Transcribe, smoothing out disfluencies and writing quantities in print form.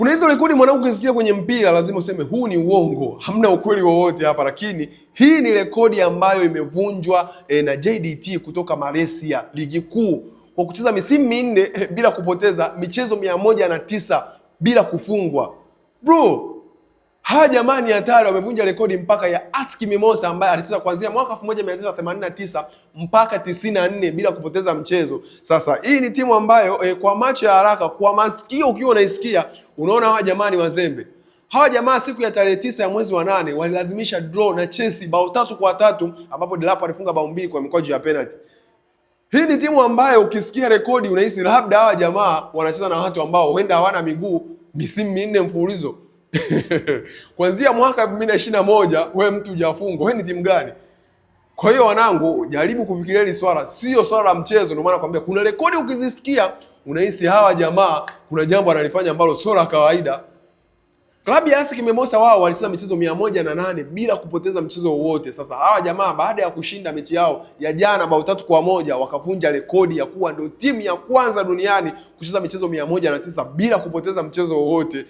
Kuna hizo rekodi mwanangu, ukisikia kwenye mpira lazima useme huu ni uongo, hamna ukweli wowote hapa, lakini hii ni rekodi ambayo imevunjwa na JDT kutoka Malaysia ligi kuu kwa kucheza misimu minne bila kupoteza, michezo 109 bila kufungwa. Bro, hawa jamani hatari, wamevunja rekodi mpaka ya ASEC Mimosas ambaye alicheza kuanzia mwaka 1989 mpaka 94 bila kupoteza mchezo. Sasa hii ni timu ambayo kwa macho ya haraka, kwa masikio ukiwa unaisikia, unaona hawa jamani wazembe. Hawa jamaa siku ya tarehe 9 ya mwezi wa 8 walilazimisha draw na Chelsea bao 3-3, ambapo Delap alifunga bao 2 kwa mikojo ya penalty. Hii ni timu ambayo ukisikia rekodi unahisi labda hawa jamaa wanacheza na watu ambao huenda hawana miguu misimu minne mfululizo. Kuanzia mwaka 2021 wewe mtu hujafungwa, wewe ni timu gani? Kwa hiyo wanangu, jaribu kufikiria hili swala, sio swala la mchezo. Ndio maana nakwambia kuna rekodi ukizisikia unahisi hawa jamaa kuna jambo analifanya ambalo sio la kawaida. Klabu ya ASEC Mimosas wao walicheza michezo 108 bila kupoteza mchezo wowote. Sasa hawa jamaa baada ya kushinda mechi yao ya jana bao 3-1 wakavunja rekodi ya kuwa ndio timu ya kwanza duniani kucheza michezo 109 bila kupoteza mchezo wowote.